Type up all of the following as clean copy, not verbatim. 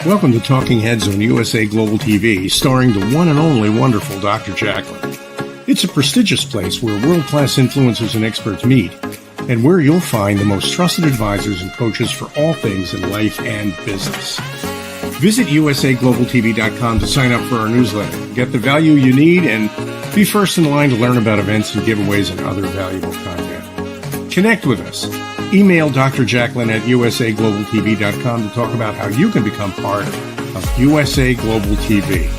Welcome to Talking Heads on USA Global TV, starring the one and only wonderful Dr. Jacalyn. It's a prestigious place where world-class influencers and experts meet, and where you'll find the most trusted advisors and coaches for all things in life and business. Visit usaglobaltv.com to sign up for our newsletter, get the value you need, and be first in line to learn about events and giveaways and other valuable content. Connect with us. Email Dr. Jacalyn at usaglobaltv.com to talk about how you can become part of USA Global TV.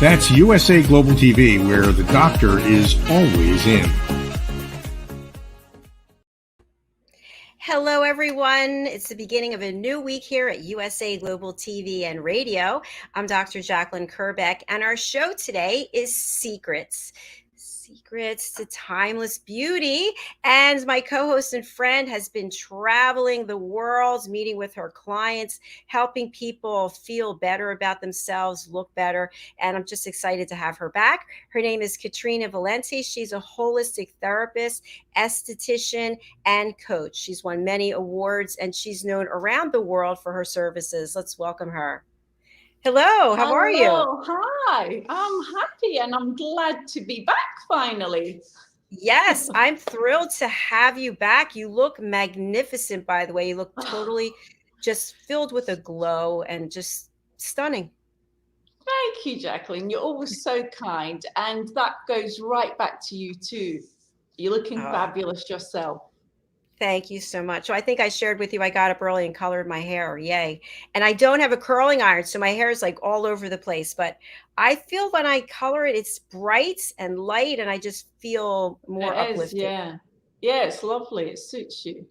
That's USA Global TV, where the doctor is always in. Hello, everyone. It's the beginning of a new week here at USA Global TV and Radio. I'm Dr. Jacalyn KERBECK, and our show today is Secrets. Secrets to Timeless Beauty. And my co-host and friend has been traveling the world, meeting with her clients, helping people feel better about themselves, look better. And I'm just excited to have her back. Her name is Katrina Valente. She's a holistic therapist, esthetician, and coach. She's won many awards, and she's known around the world for her services. Let's welcome her. Hello, how are you? Hi, I'm happy and I'm glad to be back finally. Yes, I'm thrilled to have you back. You look magnificent, by the way. You look totally just filled with a glow and just stunning. Thank you, Jacalyn. You're always so kind. And that goes right back to you too. You're looking fabulous yourself. Thank you so much. So I think I shared with you, I got up early and colored my hair. Yay. And I don't have a curling iron, so my hair is like all over the place. But I feel when I color it, it's bright and light, and I just feel more uplifted. Yeah, it's lovely. It suits you.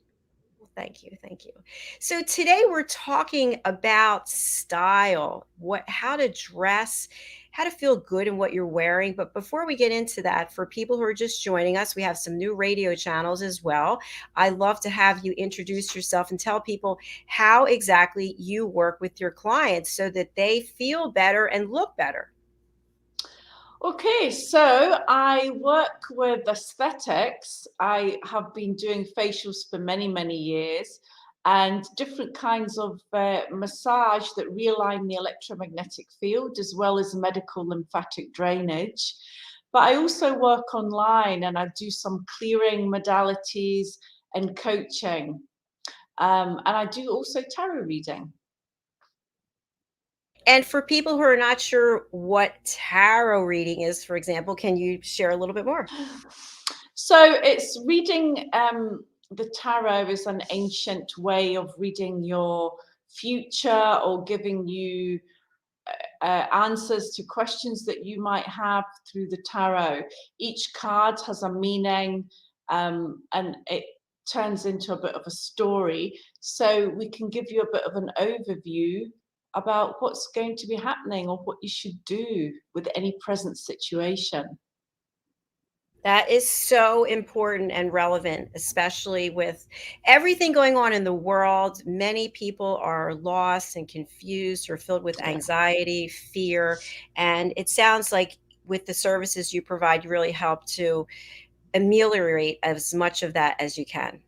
Thank you. Thank you. So today we're talking about style, how to dress, how to feel good in what you're wearing. But before we get into that, for people who are just joining us, we have some new radio channels as well. I love to have you introduce yourself and tell people how exactly you work with your clients so that they feel better and look better. Okay, so I work with aesthetics. I have been doing facials for many, many years, and different kinds of massage that realign the electromagnetic field, as well as medical lymphatic drainage. But I also work online, and I do some clearing modalities and coaching. And I do also tarot reading. And for people who are not sure what tarot reading is, for example, can you share a little bit more? So it's reading, the tarot is an ancient way of reading your future or giving you answers to questions that you might have through the tarot. Each card has a meaning, and it turns into a bit of a story. So we can give you a bit of an overview about what's going to be happening or what you should do with any present situation. That is so important and relevant, especially with everything going on in the world. Many people are lost and confused or filled with anxiety, fear, and it sounds like with the services you provide, you really help to ameliorate as much of that as you can.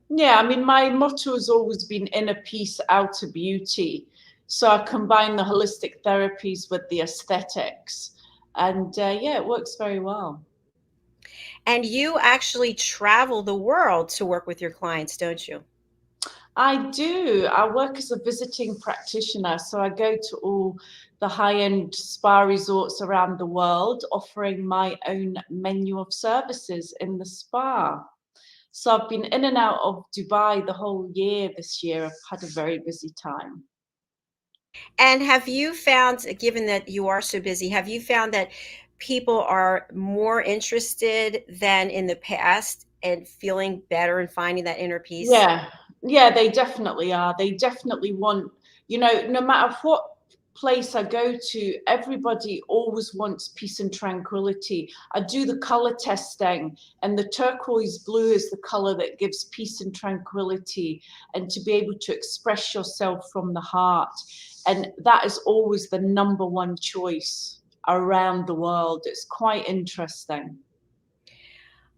Yeah, I mean, my motto has always been inner peace, outer beauty. So I combine the holistic therapies with the aesthetics, and yeah, it works very well. And you actually travel the world to work with your clients, don't you? I do. I work as a visiting practitioner, so I go to all the high-end spa resorts around the world, offering my own menu of services in the spa. So I've been in and out of Dubai the whole year this year. I've had a very busy time. And have you found, given that you are so busy, have you found that people are more interested than in the past and feeling better and finding that inner peace? Yeah, they definitely are. They definitely want, no matter what place I go to, everybody always wants peace and tranquility. I do the color testing, and the turquoise blue is the color that gives peace and tranquility, and to be able to express yourself from the heart. And that is always the number one choice around the world. It's quite interesting.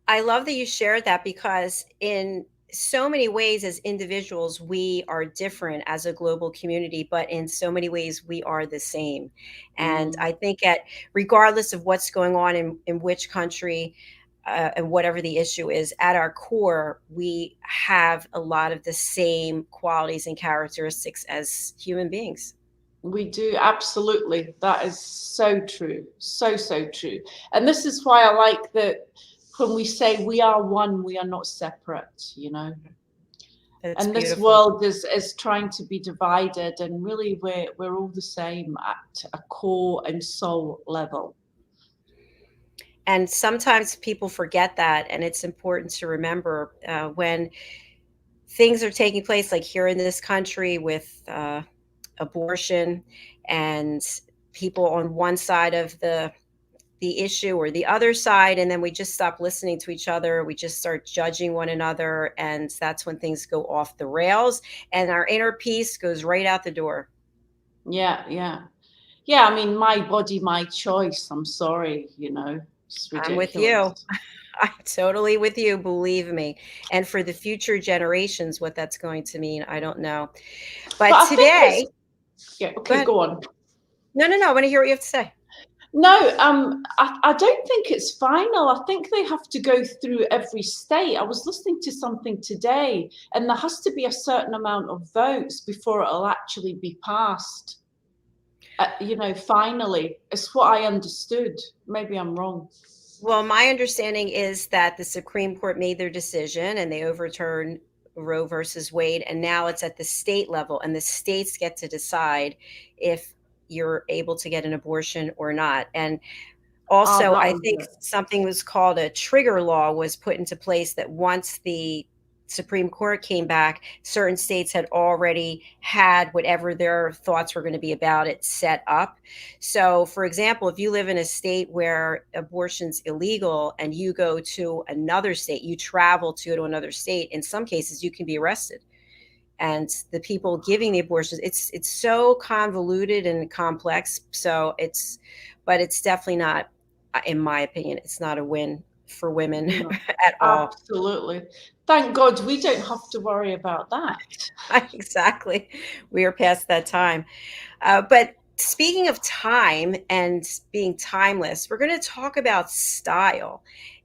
I love that you shared that, because in so many ways as individuals, we are different as a global community, but in so many ways, we are the same. And Mm. I think regardless of what's going on in which country, and whatever the issue is, at our core, we have a lot of the same qualities and characteristics as human beings. We do, absolutely. That is so true. So, so true. And this is why I like that when we say we are one, we are not separate, you know. That's And this beautiful. world is trying to be divided, and really we're all the same at a core and soul level. And sometimes people forget that, and it's important to remember when things are taking place, like here in this country with abortion, and people on one side of the issue or the other side, and then we just stop listening to each other. We just start judging one another, and that's when things go off the rails, and our inner peace goes right out the door. Yeah, yeah. Yeah, I mean, my body, my choice. I'm sorry, you know, it's I'm with you. ridiculous. I'm totally with you, believe me. And for the future generations, what that's going to mean, I don't know. But But I think it's, today, yeah, go okay, ahead. go on. No, I want to hear what you have to say. No, I don't think it's final. I think they have to go through every state. I was listening to something today, and there has to be a certain amount of votes before it'll actually be passed. You know, finally, it's what I understood. Maybe I'm wrong. Well, my understanding is that the Supreme Court made their decision and they overturned Roe versus Wade, and now it's at the state level, and the states get to decide if you're able to get an abortion or not. And Ah, also, that I was think it. something was called a trigger law was put into place that once the Supreme Court came back, certain states had already had whatever their thoughts were going to be about it set up. So, for example, if you live in a state where abortion's illegal and you go to another state, you travel to another state, in some cases you can be arrested. And the people giving the abortions, it's so convoluted and complex. So but it's definitely not, in my opinion, it's not a win for women No, at all. absolutely. Thank God we don't have to worry about that. Exactly. We are past that time. But speaking of time and being timeless, we're going to talk about style.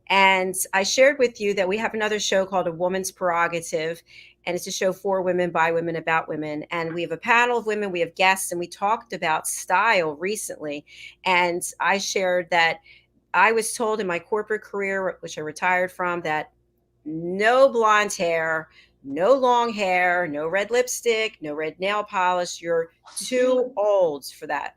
And I shared with you that we have another show called A Woman's Prerogative, and it's a show for women, by women, about women. And we have a panel of women, we have guests, and we talked about style recently. And I shared that I was told in my corporate career, which I retired from, that no blonde hair, no long hair, no red lipstick, no red nail polish. You're too old for that.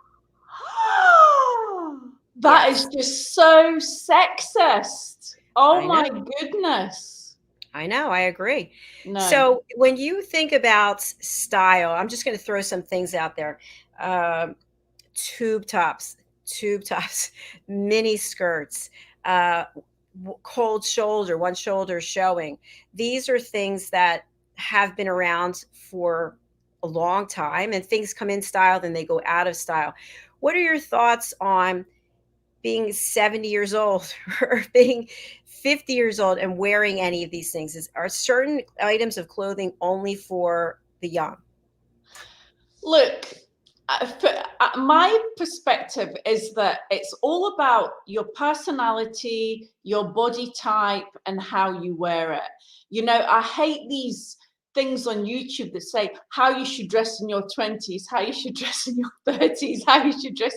That is Yes, just so sexist. Oh I know. my goodness. I know. I agree. No. So when you think about style, I'm just going to throw some things out there. Um, tube tops, tube tops, mini skirts, cold shoulder, one shoulder showing. These are things that have been around for a long time, and things come in style, then they go out of style. What are your thoughts on being 70 years old or being 50 years old and wearing any of these things? Are certain items of clothing only for the young? Look, my perspective is that it's all about your personality, your body type, and how you wear it. You know, I hate these things on YouTube that say how you should dress in your 20s, how you should dress in your 30s, how you should dress.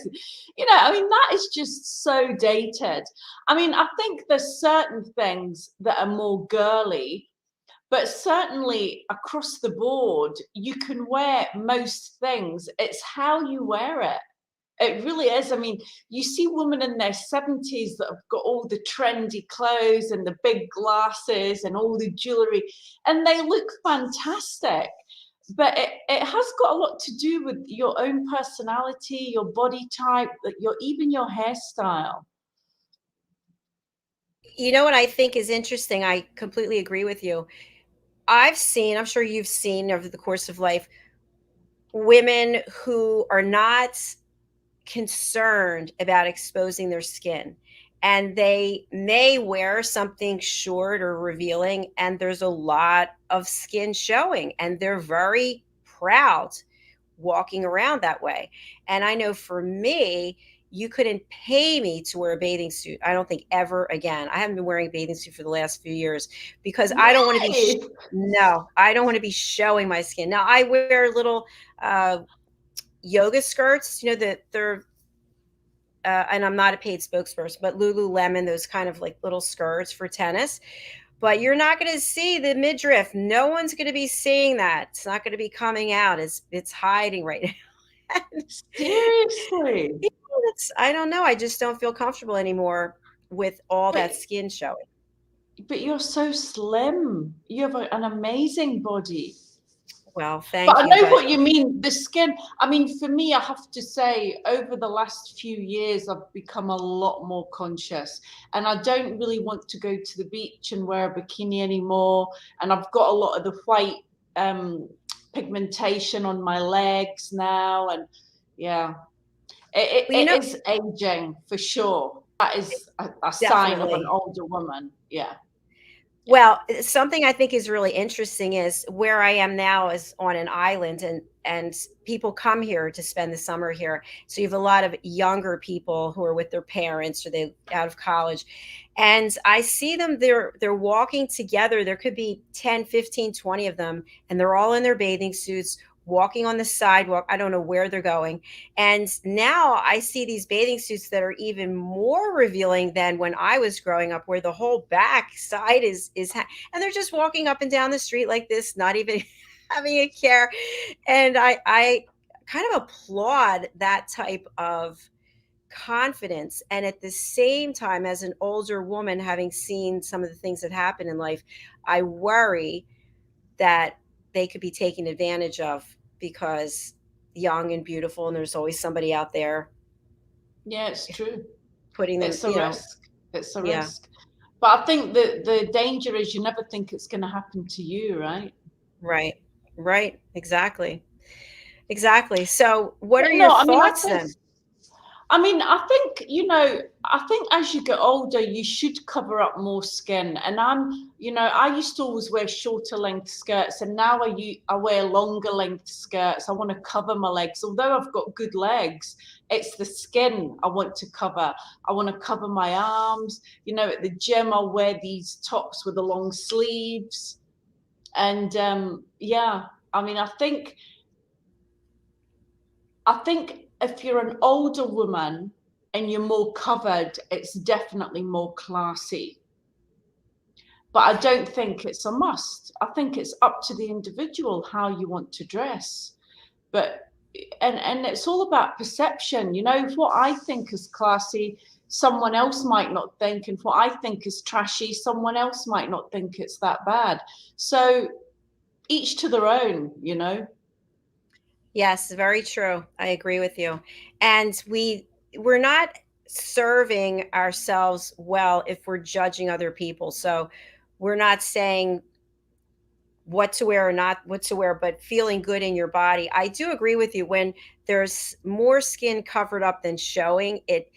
You know, I mean, that is just so dated. I mean, I think there's certain things that are more girly, but certainly across the board, you can wear most things. It's how you wear it. It really is. I mean, you see women in their 70s that have got all the trendy clothes and the big glasses and all the jewelry, and they look fantastic. But it has got a lot to do with your own personality, your body type, even your hairstyle. You know what I think is interesting? I completely agree with you. I've seen, I'm sure you've seen over the course of life, women who are not concerned about exposing their skin. and they may wear something short or revealing, and there's a lot of skin showing, and they're very proud walking around that way. And I know for me, you couldn't pay me to wear a bathing suit. I don't think ever again. I haven't been wearing a bathing suit for the last few years because I don't want to be Really? no, I don't want to be showing my skin. Now I wear little yoga skirts, that they're and I'm not a paid spokesperson, but Lululemon, those kind of like little skirts for tennis. But you're not going to see the midriff. No one's going to be seeing that. It's not going to be coming out. It's hiding right now. Seriously? I don't know. I just don't feel comfortable anymore with all that But skin showing. but you're so slim. You have an amazing body. Well, But thank I you. know But what you mean. The skin, I mean, for me, I have to say, over the last few years, I've become a lot more conscious. And I don't really want to go to the beach and wear a bikini anymore. And I've got a lot of the white pigmentation on my legs now. And yeah, well, it is aging for sure. That is a sign of an definitely. older woman. Yeah. Well, something I think is really interesting is where I am now is on an island, and people come here to spend the summer here. So you have a lot of younger people who are with their parents or they out of college. And I see them, they're walking together. There could be 10, 15, 20 of them, and they're all in their bathing suits walking on the sidewalk. I don't know where they're going. And now I see these bathing suits that are even more revealing than when I was growing up, where the whole back side and they're just walking up and down the street like this, not even having a care. And I kind of applaud that type of confidence. And at the same time, as an older woman, having seen some of the things that happen in life, I worry that they could be taken advantage of because young and beautiful, and there's always somebody out there Yeah, it's true. putting them, It's a risk. It's a yeah, risk. But I think that the danger is you never think it's going to happen to you, right? right, right, exactly, exactly. So, what are But your no, I mean, thoughts then? I think, I think as you get older, you should cover up more skin. And I used to always wear shorter length skirts, and now I wear longer length skirts. I want to cover my legs. Although I've got good legs, it's the skin I want to cover. I want to cover my arms. At the gym, I'll wear these tops with the long sleeves. And yeah, I mean, I think if you're an older woman and you're more covered, it's definitely more classy. But I don't think it's a must. I think it's up to the individual how you want to dress. But and it's all about perception. What I think is classy, someone else might not think, and what I think is trashy, someone else might not think it's that bad. So each to their own. Yes, very true. I agree with you. And we're not serving ourselves well if we're judging other people. So we're not saying what to wear or not what to wear, but feeling good in your body. I do agree with you. When there's more skin covered up than showing, it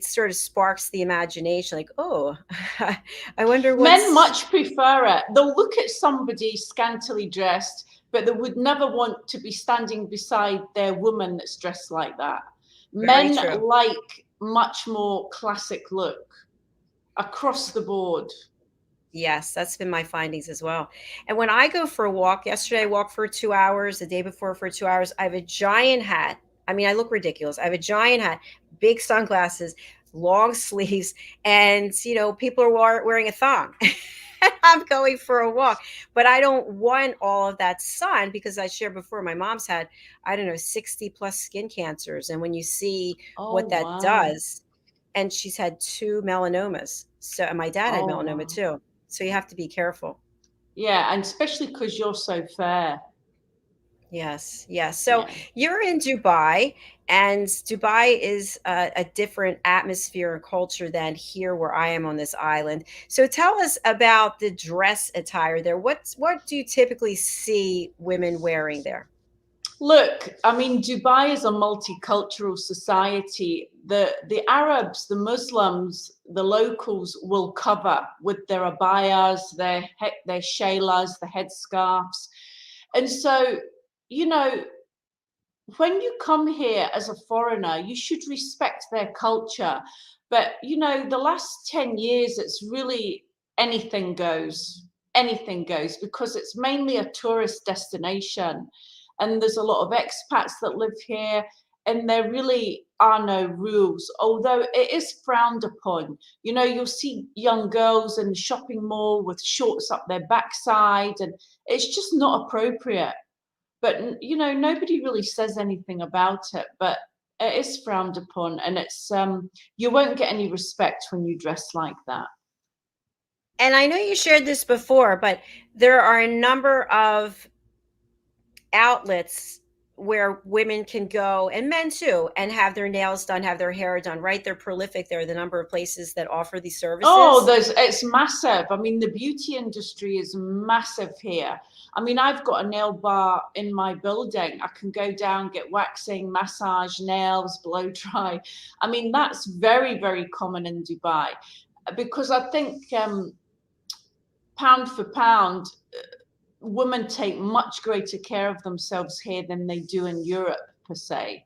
sort of sparks the imagination, like, oh, I wonder Men what's much prefer it. They'll look at somebody scantily dressed, but they would never want to be standing beside their woman that's dressed like that. very Men true. like much more classic look across the board. Yes, that's been my findings as well. And when I go for a walk, yesterday I walked for 2 hours, the day before for 2 hours. I have a giant hat. I mean, I look ridiculous. I have a giant hat, big sunglasses, long sleeves, and people are wearing a thong. I'm going for a walk, but I don't want all of that sun because I shared before my mom's had, I don't know, 60 plus skin cancers. And when you see Oh, what that wow. does, and she's had 2 melanomas. So, and my dad had Oh, melanoma wow. too. So you have to be careful. Yeah, and especially because you're so fair. Yes, yes. So Yeah. you're in Dubai, and Dubai is a different atmosphere and culture than here where I am on this island. So tell us about the dress attire there. What do you typically see women wearing there? Look, I mean, Dubai is a multicultural society. The Arabs, the Muslims, the locals will cover with their abayas, their shaylas, the headscarves. And so, you know, when you come here as a foreigner, you should respect their culture. But, you know, the last 10 years, it's really anything goes. Anything goes, because it's mainly a tourist destination. And there's a lot of expats that live here, and there really are no rules, although it is frowned upon. You know, you'll see young girls in the shopping mall with shorts up their backside, and it's just not appropriate. But, you know, nobody really says anything about it, but it is frowned upon, and it's you won't get any respect when you dress like that. And I know you shared this before, but there are a number of outlets where women can go, and men too, and have their nails done, have their hair done, right? They're prolific. There are the number of places that offer these Oh, services. it's massive. I mean, the beauty industry is massive here. I mean, I've got a nail bar in my building. I can go down, get waxing, massage, nails, blow dry. I mean, that's very, very common in Dubai, because I think pound for pound, women take much greater care of themselves here than they do in Europe, per se.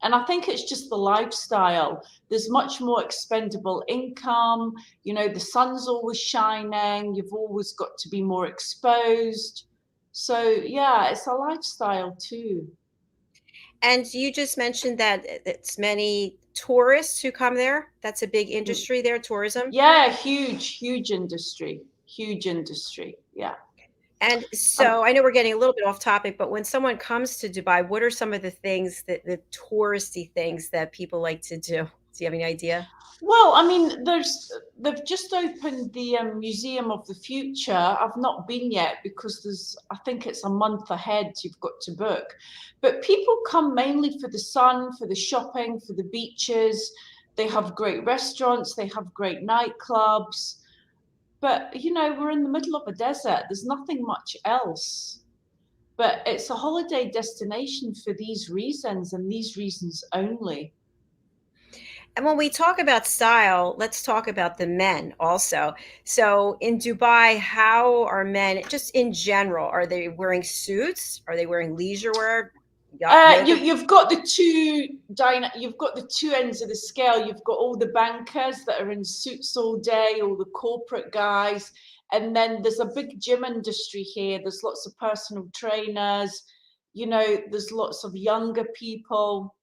And I think it's just the lifestyle. There's much more expendable income. You know, the sun's always shining. You've always got to be more exposed. So, yeah, it's a lifestyle too. And you just mentioned that it's many tourists who come there. That's a big industry there, tourism. Yeah, huge, huge industry. Huge industry. Yeah. And so I know we're getting a little bit off topic, but when someone comes to Dubai, what are some of the things that the touristy things that people like to do? Do you have any idea? Well, I mean, they've just opened the Museum of the Future. I've not been yet because I think it's a month ahead you've got to book. But people come mainly for the sun, for the shopping, for the beaches. They have great restaurants, they have great nightclubs. But, you know, we're in the middle of a desert. There's nothing much else. But it's a holiday destination for these reasons and these reasons only. And when we talk about style, let's talk about the men also. So in Dubai, how are men, just in general, are they wearing suits? Are they wearing leisure wear? You've got the you've got the two ends of the scale. You've got all the bankers that are in suits all day, all the corporate guys, and then there's a big gym industry here. There's lots of personal trainers. You know, there's lots of younger people.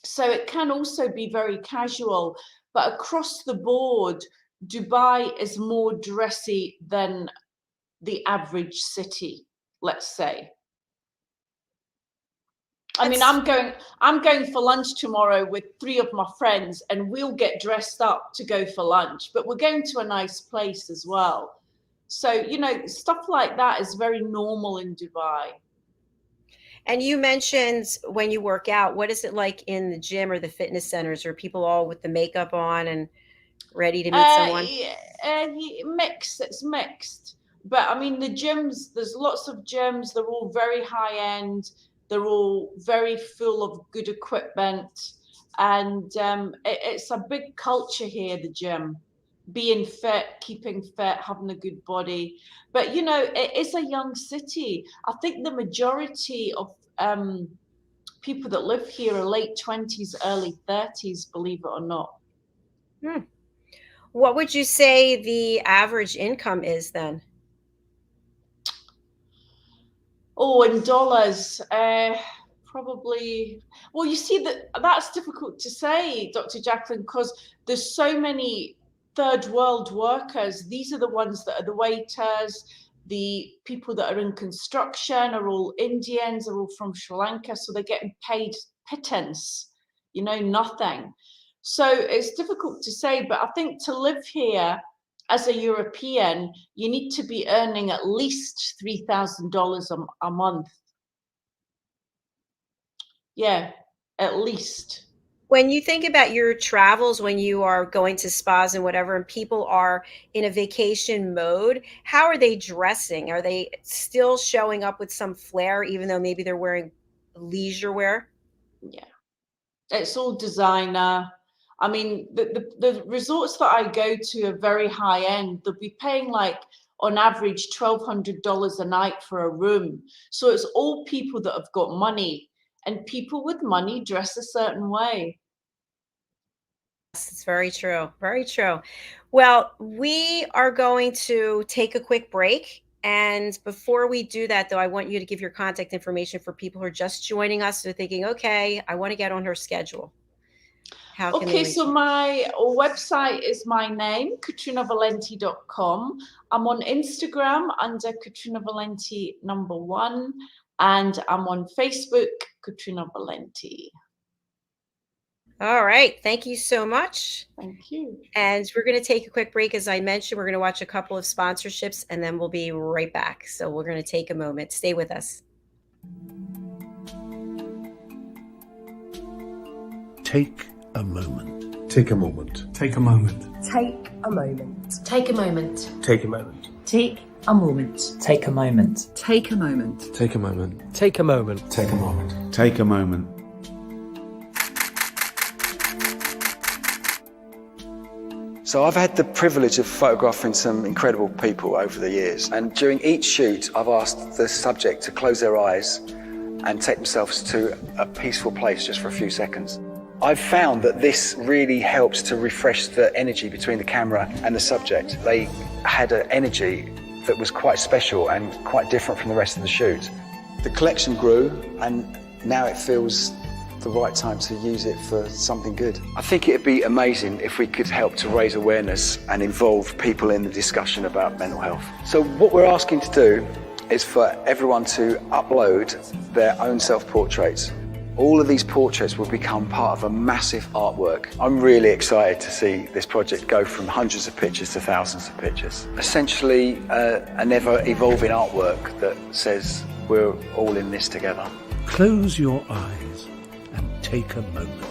So it can also be very casual, but across the board, Dubai is more dressy than the average city, let's say. I mean, I'm going for lunch tomorrow with 3 of my friends, and we'll get dressed up to go for lunch, but we're going to a nice place as well. So, you know, stuff like that is very normal in Dubai. And you mentioned when you work out, what is it like in the gym or the fitness centers? Are people all with the makeup on and ready to meet someone? Mixed. It's mixed. But I mean, the gyms, there's lots of gyms. They're all very high end. They're all very full of good equipment. And it's a big culture here, the gym. Being fit, keeping fit, having a good body. But, you know, it is a young city. I think the majority of people that live here are late 20s, early 30s, believe it or not. Hmm. What would you say the average income is then? Oh, in dollars, probably. Well, you see that's difficult to say, Dr. Jacalyn, because there's so many third world workers. These are the ones that are the waiters. The people that are in construction are all Indians, are all from Sri Lanka, so they're getting paid pittance, you know, nothing. So it's difficult to say, but I think to live here as a European, you need to be earning at least $3,000 a month. Yeah, at least. When you think about your travels, when you are going to spas and whatever, and people are in a vacation mode, how are they dressing? Are they still showing up with some flair, even though maybe they're wearing leisure wear? Yeah, it's all designer. I mean, the resorts that I go to are very high end. They'll be paying like on average $1,200 a night for a room. So it's all people that have got money, and people with money dress a certain way. It's very true. Very true. Well, we are going to take a quick break. And before we do that, though, I want you to give your contact information for people who are just joining us. They're thinking, okay, I want to get on her schedule. How can they Okay, reach so you? my website is my name, katrinavalente.com. I'm on Instagram under Katrina Valente #1, and I'm on Facebook, Katrina Valente. All right. Thank you so much. Thank you. And we're going to take a quick break. As I mentioned, we're going to watch a couple of sponsorships and then we'll be right back. So we're going to take a moment. Stay with us. Take a moment. Take a moment. Take a moment. Take a moment. Take a moment. Take a moment. Take a moment. Take a moment. Take a moment. Take a moment. Take a moment. Take a moment. Take a moment. So I've had the privilege of photographing some incredible people over the years, and during each shoot I've asked the subject to close their eyes and take themselves to a peaceful place just for a few seconds. I've found that this really helps to refresh the energy between the camera and the subject. They had an energy that was quite special and quite different from the rest of the shoot. The collection grew, and now it feels the right time to use it for something good. I think it'd be amazing if we could help to raise awareness and involve people in the discussion about mental health. So what we're asking to do is for everyone to upload their own self-portraits. All of these portraits will become part of a massive artwork. I'm really excited to see this project go from hundreds of pictures to thousands of pictures. Essentially, an ever-evolving artwork that says we're all in this together. Close your eyes and take a moment.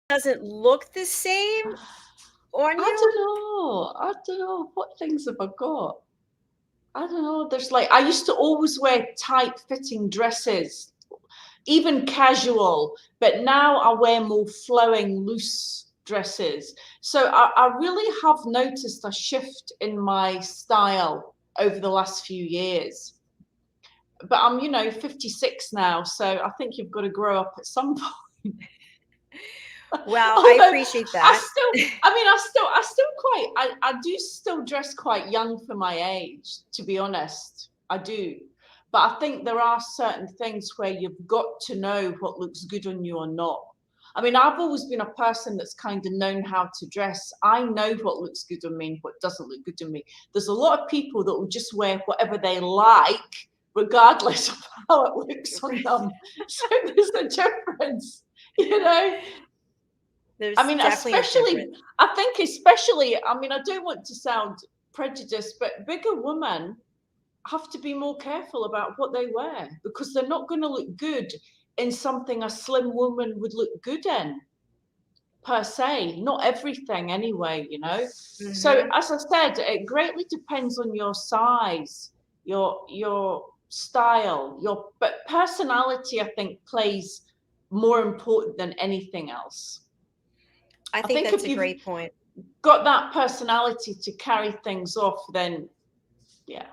Doesn't look the same on you? I don't know. What things have I got? I don't know. There's like, I used to always wear tight fitting dresses, even casual, but now I wear more flowing, loose dresses. So I really have noticed a shift in my style over the last few years. But I'm, 56 now, so I think you've got to grow up at some point. Well, I appreciate that. I do still dress quite young for my age, to be honest. I do. But I think there are certain things where you've got to know what looks good on you or not. I mean, I've always been a person that's kind of known how to dress. I know what looks good on me and what doesn't look good on me. There's a lot of people that will just wear whatever they like, regardless of how it looks on them. So there's a difference, you know. There's I mean, definitely a especially, difference. I think especially, I mean, I don't want to sound prejudiced, but bigger women have to be more careful about what they wear, because they're not going to look good in something a slim woman would look good in, per se. Not everything anyway, you know. So as I said, it greatly depends on your size, your style, but personality, I think, plays more important than anything else. I think that's a great point. Got that personality to carry things off, then yeah.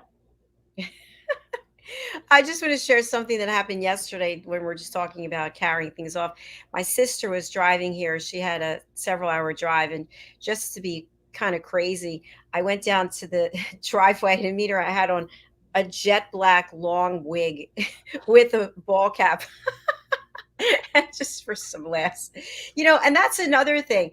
I just want to share something that happened yesterday when we're just talking about carrying things off. My sister was driving here. She had a several-hour drive, and just to be kind of crazy, I went down to the driveway to meet her. I had on a jet black long wig with a ball cap. Just for some laughs, you know. And that's another thing.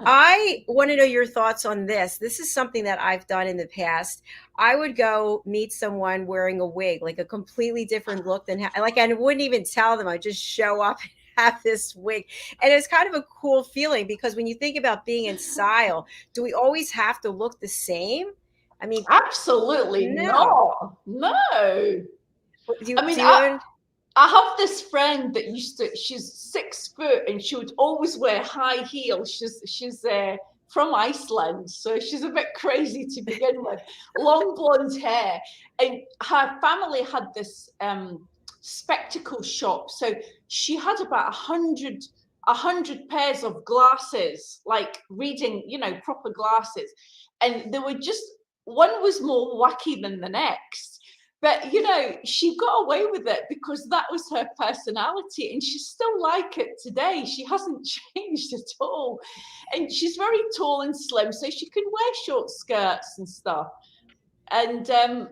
I want to know your thoughts on this. This is something that I've done in the past. I would go meet someone wearing a wig, like a completely different look than like I wouldn't even tell them. I just show up and have this wig, and it's kind of a cool feeling, because when you think about being in style, do we always have to look the same? I mean, absolutely no. I mean, I have this friend that she's 6 foot, and she would always wear high heels. She's from Iceland, so she's a bit crazy to begin with. Long blonde hair, and her family had this spectacle shop. So she had about 100 pairs of glasses, like reading, you know, proper glasses. And they were just, one was more wacky than the next. But, you know, she got away with it because that was her personality, and she's still like it today. She hasn't changed at all. And she's very tall and slim, so she can wear short skirts and stuff. And,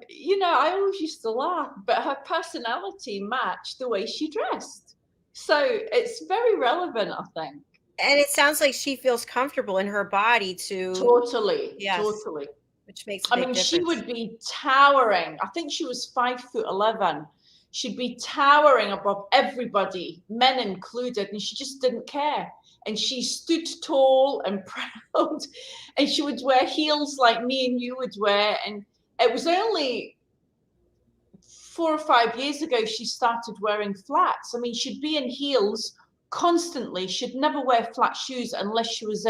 you know, I always used to laugh, but her personality matched the way she dressed. So it's very relevant, I think. And it sounds like she feels comfortable in her body too. Totally. Yes. Totally. Which makes a big difference. She would be towering. I think she was 5'11". She'd be towering above everybody, men included, and she just didn't care. And she stood tall and proud, and she would wear heels like me and you would wear. And it was only 4 or 5 years ago she started wearing flats. I mean, she'd be in heels constantly. She'd never wear flat shoes unless she was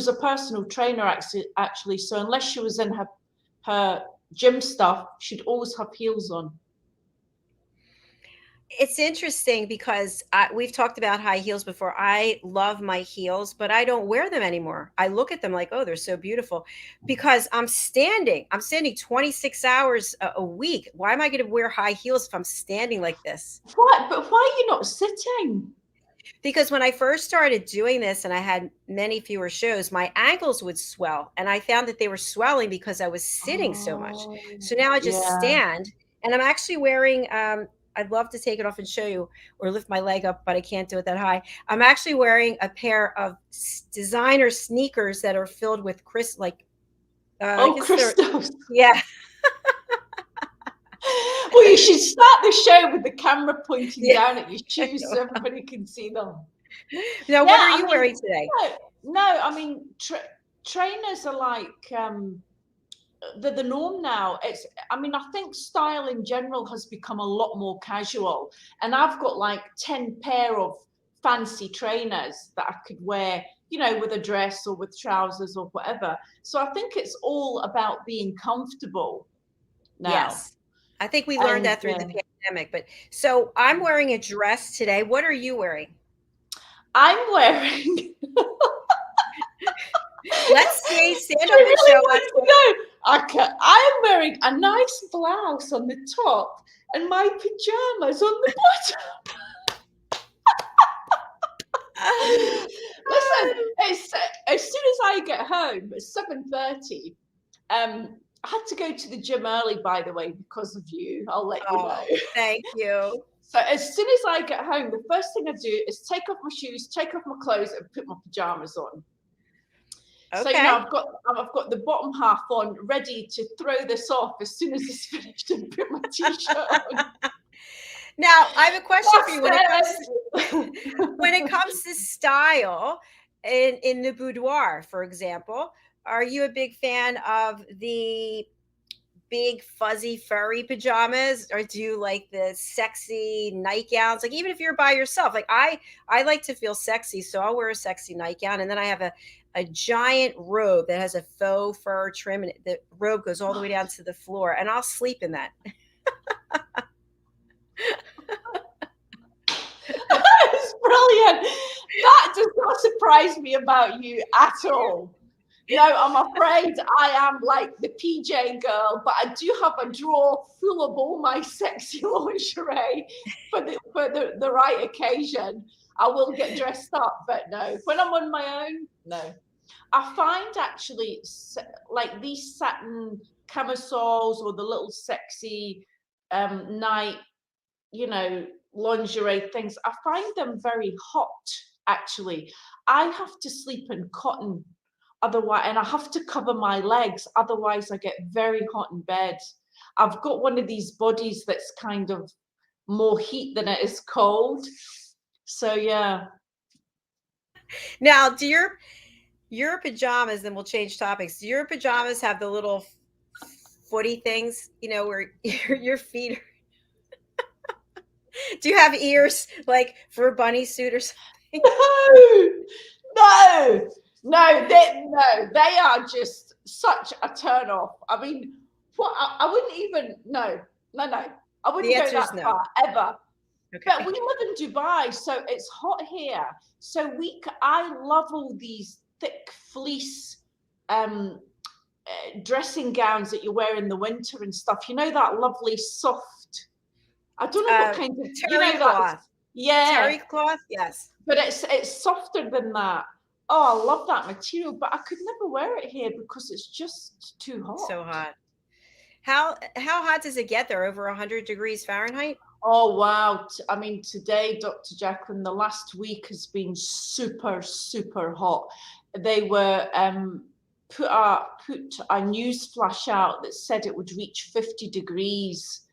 a personal trainer, actually. So unless she was in her gym stuff, she'd always have heels on. It's interesting because we've talked about high heels before. I love my heels, but I don't wear them anymore. I look at them like, oh, they're so beautiful, because I'm standing 26 hours a week. Why am I going to wear high heels if I'm standing like this? What? But why are you not sitting? Because when I first started doing this and I had many fewer shows, my ankles would swell. And I found that they were swelling because I was sitting so much. So now I just stand, and I'm actually wearing, I'd love to take it off and show you, or lift my leg up, but I can't do it that high. I'm actually wearing a pair of designer sneakers that are filled with crystals. Yeah. Well, you should start the show with the camera pointing down at your shoes so everybody can see them. Now, what are you wearing today? No, I mean, trainers are like, they're the norm now. I think style in general has become a lot more casual. And I've got like 10 pair of fancy trainers that I could wear, you know, with a dress or with trousers or whatever. So I think it's all about being comfortable now. Yes. I think we learned that through the pandemic. But so I'm wearing a dress today. What are you wearing? I'm wearing. Let's see. Stand up and show us. I'm wearing a nice blouse on the top and my pajamas on the bottom. Listen, it's as soon as I get home at 7:30. I had to go to the gym early, by the way, because of you. I'll let you know. Thank you. So as soon as I get home, the first thing I do is take off my shoes, take off my clothes, and put my pajamas on. Okay. So I've got the bottom half on, ready to throw this off as soon as it's finished, and put my t-shirt on. Now, I have a question for you. When it comes to style in the boudoir, for example, are you a big fan of the big fuzzy furry pajamas, or do you like the sexy nightgowns? Like, even if you're by yourself, like I like to feel sexy, so I'll wear a sexy nightgown, and then I have a giant robe that has a faux fur trim, and the robe goes all the way down to the floor, and I'll sleep in that. That's brilliant. That does not surprise me about you at all. No, I'm afraid I am like the PJ girl, but I do have a drawer full of all my sexy lingerie for the right occasion. I will get dressed up, but no. When I'm on my own, no. I find actually like these satin camisoles or the little sexy night, lingerie things, I find them very hot, actually. I have to sleep in cotton. Otherwise, and I have to cover my legs, otherwise I get very hot in bed. I've got one of these bodies that's kind of more heat than it is cold. So yeah. Now, do your pajamas, and we'll change topics, do your pajamas have the little footy things, where your feet are do you have ears like for a bunny suit or something? No, they are just such a turn off. I mean, what I wouldn't even no. I wouldn't go that far ever. Okay. But we live in Dubai, so it's hot here. So I love all these thick fleece dressing gowns that you wear in the winter and stuff. That lovely soft. I don't know what kind of terry cloth. Yeah, terry cloth. Yes, but it's softer than that. Oh, I love that material, but I could never wear it here because it's just too hot. So hot. How hot does it get there? Over 100 degrees Fahrenheit? Oh, wow. I mean, today, Dr. Jacalyn, the last week has been super, super hot. They were put a news flash out that said it would reach 50 degrees,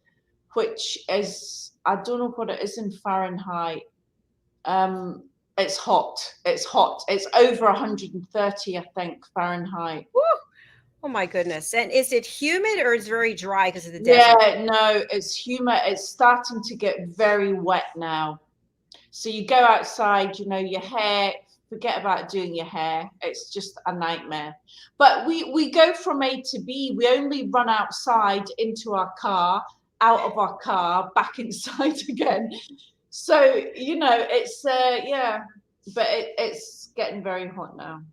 which is, I don't know what it is in Fahrenheit. It's hot. It's hot. It's over 130, I think, Fahrenheit. Woo! Oh my goodness. And is it humid or is it very dry because of the desert? Yeah, no, it's humid. It's starting to get very wet now. So you go outside, your hair, forget about doing your hair. It's just a nightmare. But we go from A to B. We only run outside into our car, out of our car, back inside again. So, it's, yeah, but it's getting very hot now.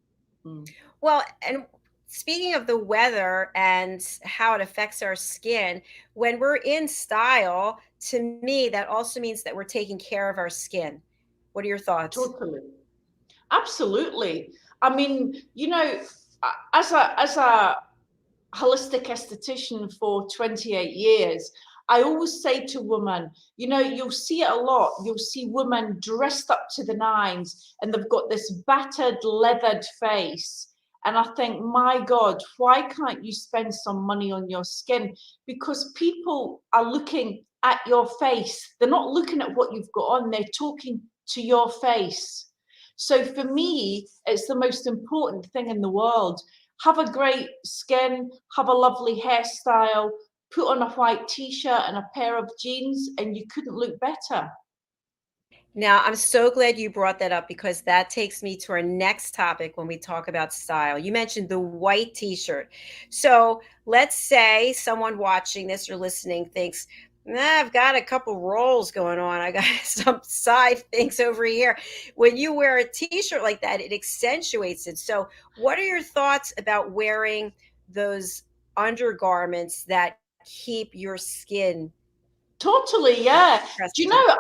Mm. Well, and speaking of the weather and how it affects our skin, when we're in style, to me, that also means that we're taking care of our skin. What are your thoughts? Totally. Absolutely. I mean, as a holistic esthetician for 28 years, I always say to women, you'll see it a lot. You'll see women dressed up to the nines and they've got this battered, leathered face. And I think, my God, why can't you spend some money on your skin? Because people are looking at your face. They're not looking at what you've got on. They're talking to your face. So for me, it's the most important thing in the world. Have a great skin, have a lovely hairstyle, put on a white t-shirt and a pair of jeans, and you couldn't look better. Now, I'm so glad you brought that up because that takes me to our next topic when we talk about style. You mentioned the white t-shirt. So let's say someone watching this or listening thinks, I've got a couple rolls going on. I got some side things over here. When you wear a t-shirt like that, it accentuates it. So what are your thoughts about wearing those undergarments that keep your skin? Totally, yeah. Do you know,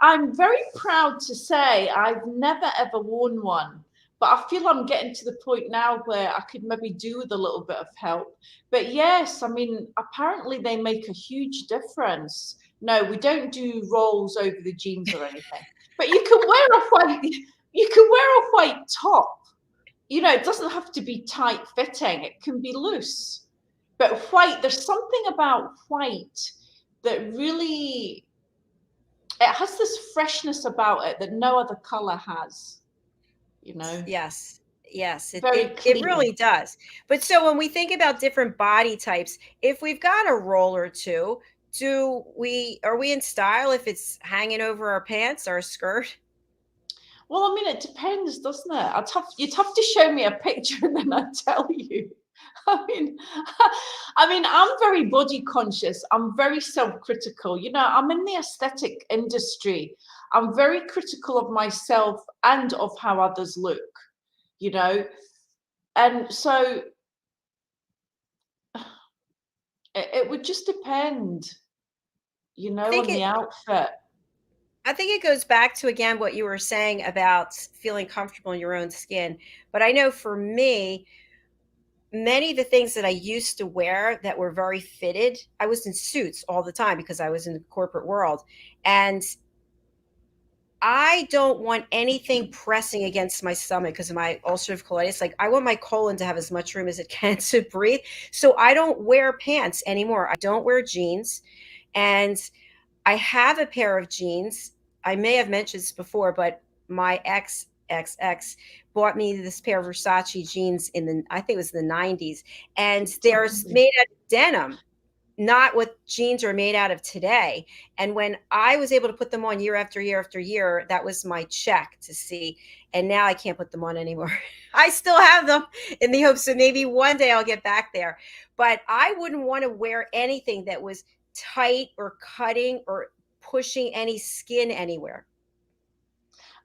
I'm very proud to say I've never ever worn one, but I feel I'm getting to the point now where I could maybe do with a little bit of help. But yes, I mean, apparently they make a huge difference. No, we don't do rolls over the jeans or anything, but you can wear a white top. You know, it doesn't have to be tight fitting. It can be loose, but white, there's something about white that really, it has this freshness about it that no other color has, you know. Yes. Yes, Very it clean. really does. But so when we think about different body types, if we've got a roll or two, are we in style if it's hanging over our pants or a skirt? Well, I mean, it depends, doesn't it? You'd have to show me a picture and then I'd tell you. I mean, I'm very body conscious. I'm very self-critical. You know, I'm in the aesthetic industry. I'm very critical of myself and of how others look, you know. And so it would just depend, you know, on the outfit. I think it goes back to, again, what you were saying about feeling comfortable in your own skin. But I know for me, many of the things that I used to wear that were very fitted, I was in suits all the time because I was in the corporate world. And I don't want anything pressing against my stomach because of my ulcerative colitis. Like, I want my colon to have as much room as it can to breathe. So I don't wear pants anymore. I don't wear jeans. And I have a pair of jeans. I may have mentioned this before, but my ex bought me this pair of Versace jeans I think it was the 90s. And they're made out of denim, not what jeans are made out of today. And when I was able to put them on year after year after year, that was my check to see. And now I can't put them on anymore. I still have them in the hopes that maybe one day I'll get back there. But I wouldn't want to wear anything that was tight or cutting or pushing any skin anywhere.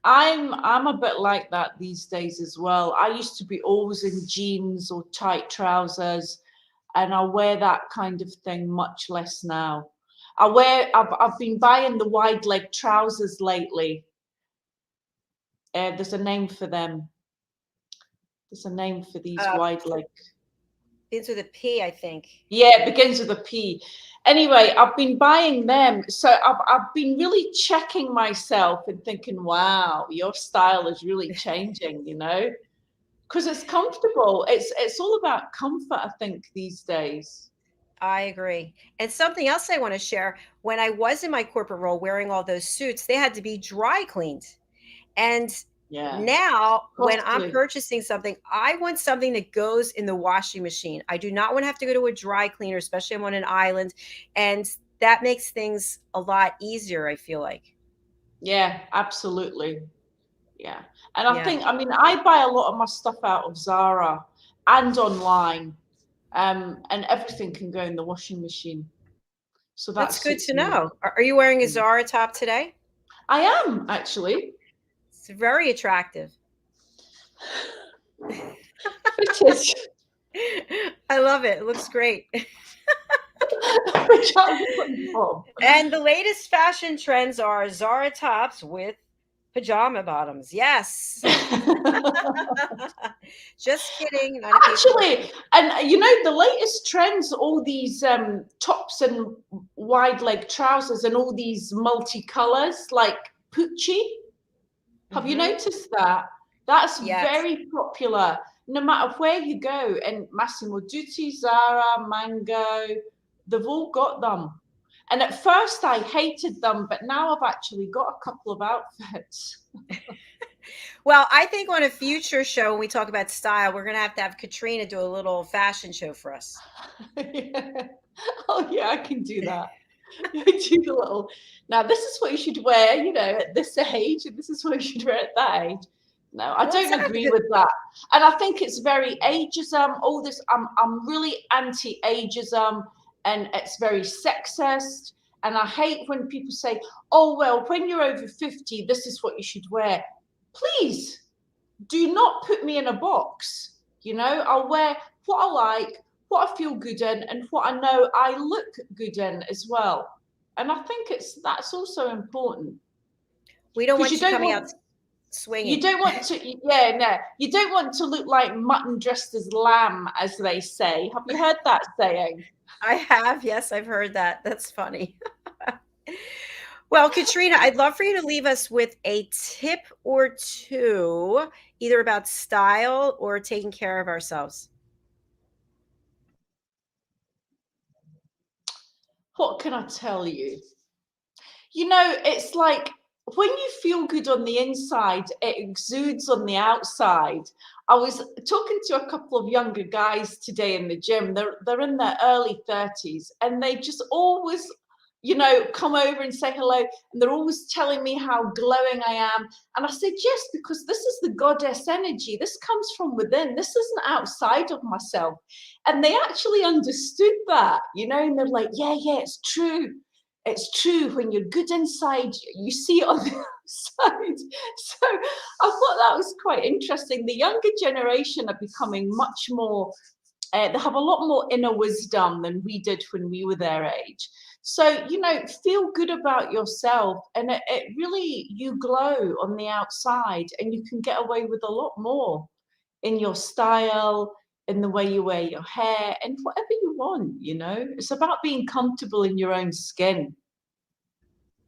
I'm a bit like that these days as well. I used to be always in jeans or tight trousers, and I wear that kind of thing much less now. I've been buying the wide leg trousers lately. There's a name for them. There's a name for these wide leg. Begins with a P, I think. Yeah, it begins with a P. Anyway, I've been buying them. So I've been really checking myself and thinking, wow, your style is really changing, you know, because it's comfortable. It's all about comfort, I think, these days. I agree. And something else I want to share, when I was in my corporate role wearing all those suits, they had to be dry cleaned. And now when I'm purchasing something, I want something that goes in the washing machine. I do not want to have to go to a dry cleaner, especially I'm on an island. And that makes things a lot easier, I feel like. Yeah, absolutely. Yeah. And I think, I buy a lot of my stuff out of Zara and online. And everything can go in the washing machine. So that's good to know. Are you wearing a Zara top today? I am, actually. It's very attractive. It is. I love it. It looks great. And the latest fashion trends are Zara tops with pajama bottoms. Yes. Just kidding. Actually, and you know, the latest trends, all these tops and wide leg trousers and all these multicolors like Pucci. Have you noticed that? That's very popular. No matter where you go, and Massimo Dutti, Zara, Mango, they've all got them. And at first I hated them, but now I've actually got a couple of outfits. Well, I think on a future show, when we talk about style, we're going to have Katrina do a little fashion show for us. Yeah. Oh, yeah, I can do that. Do the little, now this is what you should wear, you know, at this age, and this is what you should wear at that age. No, I don't agree with that. And I think it's very ageism, all this, I'm really anti-ageism, and it's very sexist. And I hate when people say, oh, well, when you're over 50, this is what you should wear. Please do not put me in a box. You know, I'll wear what I like, what I feel good in, and what I know I look good in as well. And I think that's also important. We don't want you coming out. swinging. You don't want to, yeah, no, you don't want to look like mutton dressed as lamb, as they say. Have you heard that saying? I have. Yes, I've heard that. That's funny. Well, Katrina, I'd love for you to leave us with a tip or two, either about style or taking care of ourselves. What can I tell you? You know, it's like when you feel good on the inside, it exudes on the outside. I was talking to a couple of younger guys today in the gym. They're in their early 30s, and they just always, you know, come over and say hello, and they're always telling me how glowing I am. And I said, yes, because this is the goddess energy. This comes from within. This isn't outside of myself. And they actually understood that, you know, and they're like, yeah, it's true. It's true. When you're good inside, you see it on the outside. So I thought that was quite interesting. The younger generation are becoming much more, they have a lot more inner wisdom than we did when we were their age. So, you know, feel good about yourself, and it really, you glow on the outside, and you can get away with a lot more in your style, in the way you wear your hair, and whatever you want, you know. It's about being comfortable in your own skin.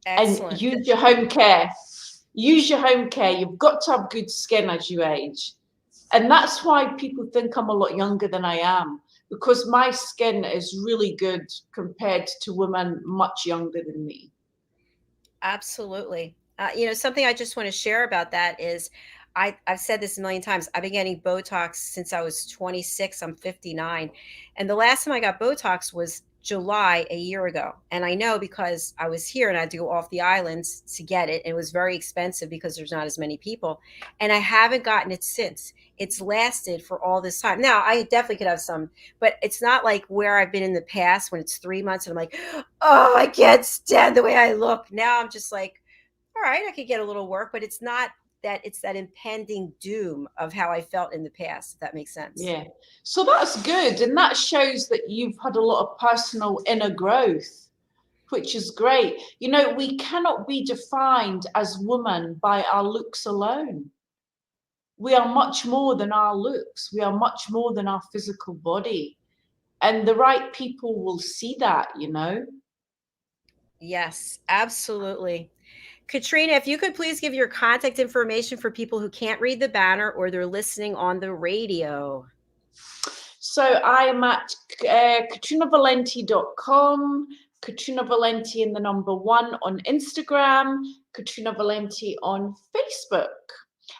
Excellent. And use your home care. Use your home care. You've got to have good skin as you age. And that's why people think I'm a lot younger than I am, because my skin is really good compared to women much younger than me. Absolutely. You know, something I just want to share about that is I've said this a million times. I've been getting Botox since I was 26. I'm 59. And the last time I got Botox was July a year ago. And I know because I was here and I had to go off the islands to get it. It was very expensive because there's not as many people. And I haven't gotten it since. It's lasted for all this time. Now, I definitely could have some, but it's not like where I've been in the past when it's 3 months and I'm like, oh, I can't stand the way I look. Now I'm just like, all right, I could get a little work, but it's not that, it's that impending doom of how I felt in the past, if that makes sense. Yeah. So that's good. And that shows that you've had a lot of personal inner growth, which is great. You know, we cannot be defined as women by our looks alone. We are much more than our looks. We are much more than our physical body. And the right people will see that, you know. Yes, absolutely. Katrina, if you could please give your contact information for people who can't read the banner or they're listening on the radio. So I am at katrinavalente.com, Katrina Valente in the number 1 on Instagram, Katrina Valente on Facebook.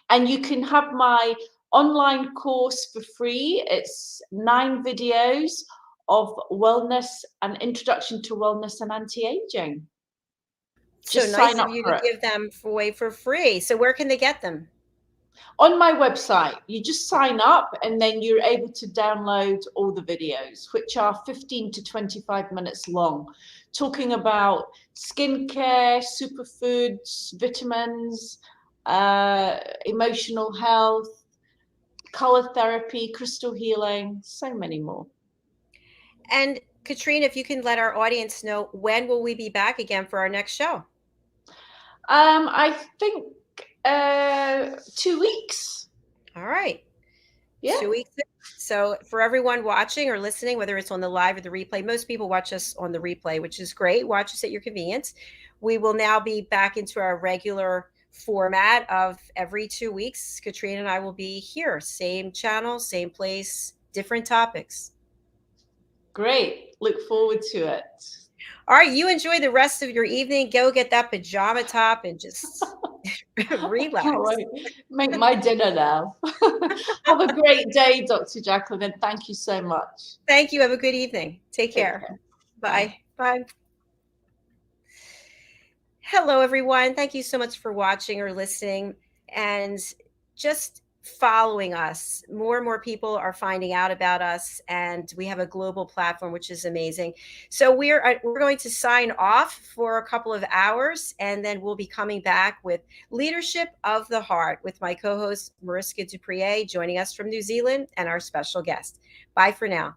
And you can have my online course for free. It's 9 videos of wellness and introduction to wellness and anti-aging. So Just nice sign of up you for to it. give them away for free. So where can they get them? On my website, you just sign up and then you're able to download all the videos, which are 15 to 25 minutes long, talking about skincare, superfoods, vitamins, emotional health, color therapy, crystal healing, so many more. And Katrina, if you can let our audience know, when will we be back again for our next show? I think 2 weeks. All right. Yeah. 2 weeks. So for everyone watching or listening, whether it's on the live or the replay, most people watch us on the replay, which is great. Watch us at your convenience. We will now be back into our regular format of every 2 weeks. Katrina and I will be here, same channel, same place, different topics. Great. Look forward to it. All right, you enjoy the rest of your evening. Go get that pajama top and just relax. Can't wait. Make my dinner now. Have a great day, Dr. Jacalyn, and thank you so much. Thank you. Have a good evening. Take care. Bye. Bye. Hello, everyone. Thank you so much for watching or listening and just following us. More and more people are finding out about us, and we have a global platform, which is amazing. So we're going to sign off for a couple of hours, and then we'll be coming back with Leadership of the Heart with my co-host Mariska Duprier joining us from New Zealand and our special guest. Bye for now.